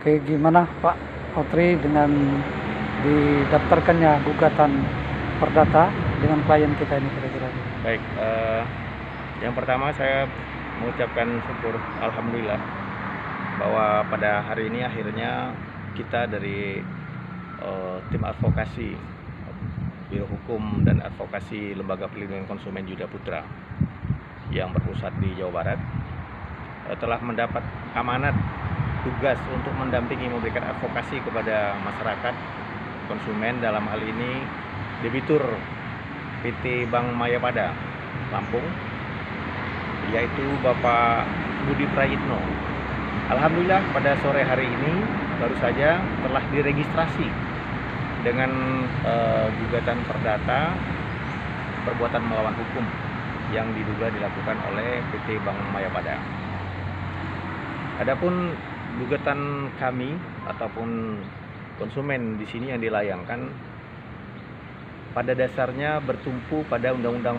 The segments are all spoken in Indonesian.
Oke, gimana Pak Otri dengan didaftarkannya gugatan perdata dengan klien kita ini kira-kira? Baik, yang pertama saya mengucapkan syukur alhamdulillah bahwa pada hari ini akhirnya kita dari tim advokasi Biro Hukum dan Advokasi Lembaga Perlindungan Konsumen Yuda Putra yang berpusat di Jawa Barat telah mendapat amanat tugas untuk mendampingi memberikan advokasi kepada masyarakat konsumen, dalam hal ini debitur PT Bank Mayapada Lampung, yaitu Bapak Budi Prayitno. Alhamdulillah pada sore hari ini baru saja telah diregistrasi dengan gugatan perdata perbuatan melawan hukum yang diduga dilakukan oleh PT Bank Mayapada. Adapun gugatan kami ataupun konsumen di sini yang dilayangkan pada dasarnya bertumpu pada Undang-Undang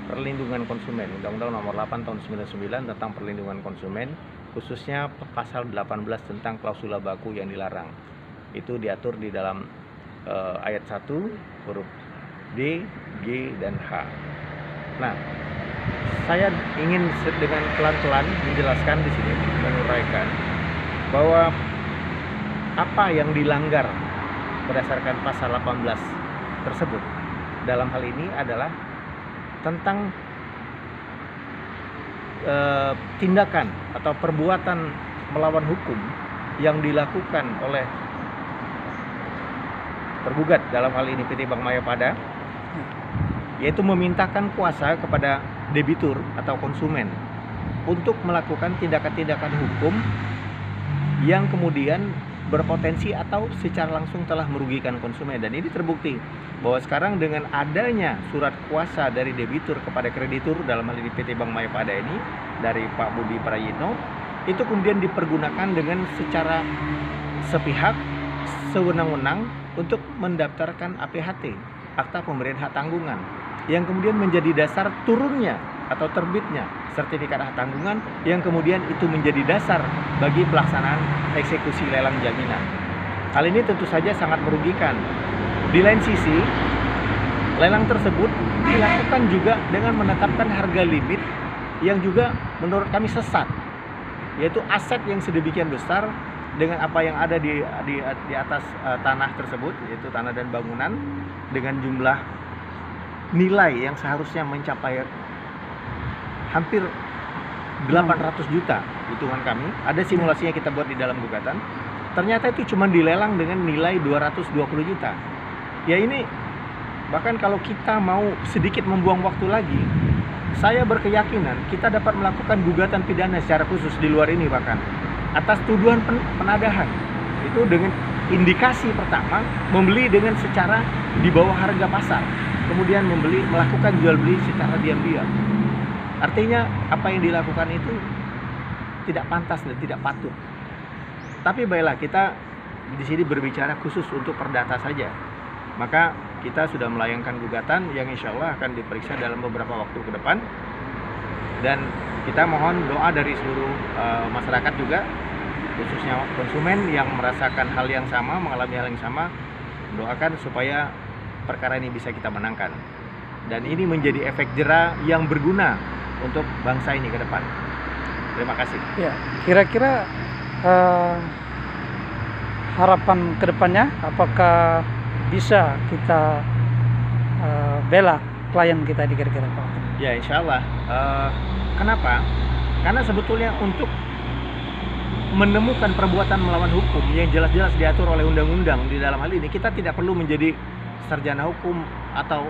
Perlindungan Konsumen, Undang-Undang Nomor 8 Tahun 99 tentang Perlindungan Konsumen, khususnya pasal 18 tentang klausula baku yang dilarang. Itu diatur di dalam ayat 1 huruf D, G, dan H. Nah, saya ingin dengan pelan-pelan menjelaskan di sini, menguraikan bahwa apa yang dilanggar berdasarkan pasal 18 tersebut dalam hal ini adalah tentang tindakan atau perbuatan melawan hukum yang dilakukan oleh tergugat, dalam hal ini PT Bank Mayapada, yaitu memintakan kuasa kepada debitur atau konsumen untuk melakukan tindakan-tindakan hukum yang kemudian berpotensi atau secara langsung telah merugikan konsumen. Dan ini terbukti bahwa sekarang dengan adanya surat kuasa dari debitur kepada kreditur, dalam hal ini PT Bank Mayapada ini dari Pak Budi Prayitno, itu kemudian dipergunakan dengan secara sepihak, sewenang-wenang untuk mendaftarkan APHT, Akta Pemberian Hak Tanggungan, yang kemudian menjadi dasar turunnya atau terbitnya sertifikat hak tanggungan, yang kemudian itu menjadi dasar bagi pelaksanaan eksekusi lelang jaminan. Hal ini tentu saja sangat merugikan. Di lain sisi, lelang tersebut dilakukan juga dengan menetapkan harga limit yang juga menurut kami sesat, yaitu aset yang sedemikian besar dengan apa yang ada di atas tanah tersebut, yaitu tanah dan bangunan, dengan jumlah nilai yang seharusnya mencapai hampir 800 juta hitungan kami. Ada simulasinya kita buat di dalam gugatan. Ternyata itu cuma dilelang dengan nilai 220 juta. Ya ini, bahkan kalau kita mau sedikit membuang waktu lagi, saya berkeyakinan kita dapat melakukan gugatan pidana secara khusus di luar ini, bahkan atas tuduhan penadahan. Itu dengan indikasi pertama, membeli dengan secara di bawah harga pasar, kemudian melakukan jual beli secara diam-diam. Artinya apa yang dilakukan itu tidak pantas dan tidak patut. Tapi baiklah, kita di sini berbicara khusus untuk perdata saja. Maka kita sudah melayangkan gugatan yang insya Allah akan diperiksa dalam beberapa waktu ke depan. Dan kita mohon doa dari seluruh masyarakat juga, khususnya konsumen yang merasakan hal yang sama, mengalami hal yang sama, doakan supaya perkara ini bisa kita menangkan. Dan ini menjadi efek jera yang berguna untuk bangsa ini ke depan. Terima kasih. Ya, kira-kira harapan kedepannya apakah bisa kita bela klien kita di kira-kira Pak? Ya, insya Allah. Kenapa? Karena sebetulnya untuk menemukan perbuatan melawan hukum yang jelas-jelas diatur oleh undang-undang di dalam hal ini, kita tidak perlu menjadi sarjana hukum atau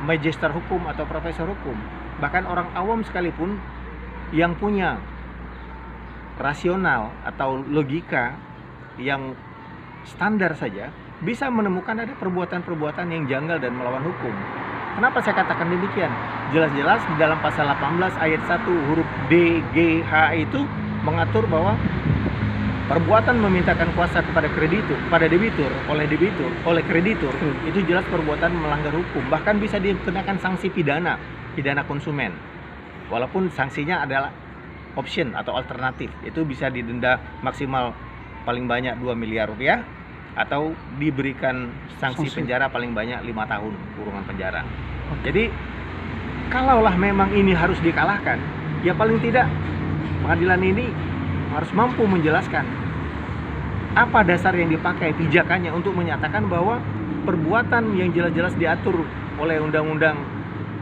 magister hukum atau profesor hukum. Bahkan orang awam sekalipun yang punya rasional atau logika yang standar saja bisa menemukan ada perbuatan-perbuatan yang janggal dan melawan hukum. Kenapa saya katakan demikian? Jelas-jelas di dalam pasal 18 ayat 1 huruf D, G, H itu mengatur bahwa perbuatan memintakan kuasa kepada debitur oleh kreditur itu jelas perbuatan melanggar hukum, bahkan bisa dikenakan sanksi pidana konsumen. Walaupun sanksinya adalah option atau alternatif, itu bisa didenda maksimal paling banyak 2 miliar rupiah atau diberikan sanksi Sanksi. penjara paling banyak 5 tahun kurungan penjara. Jadi kalaulah memang ini harus dikalahkan, ya paling tidak pengadilan ini harus mampu menjelaskan apa dasar yang dipakai pijakannya untuk menyatakan bahwa perbuatan yang jelas-jelas diatur oleh Undang-Undang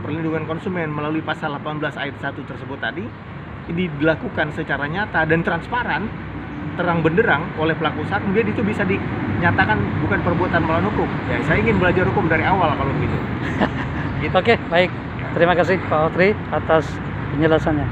Perlindungan Konsumen melalui pasal 18 ayat 1 tersebut tadi ini dilakukan secara nyata dan transparan, terang benderang oleh pelaku usaha, kemudian itu bisa dinyatakan bukan perbuatan melawan hukum. Ya, saya ingin belajar hukum dari awal kalau begitu. Oke, baik. Terima kasih Pak Otri atas penjelasannya.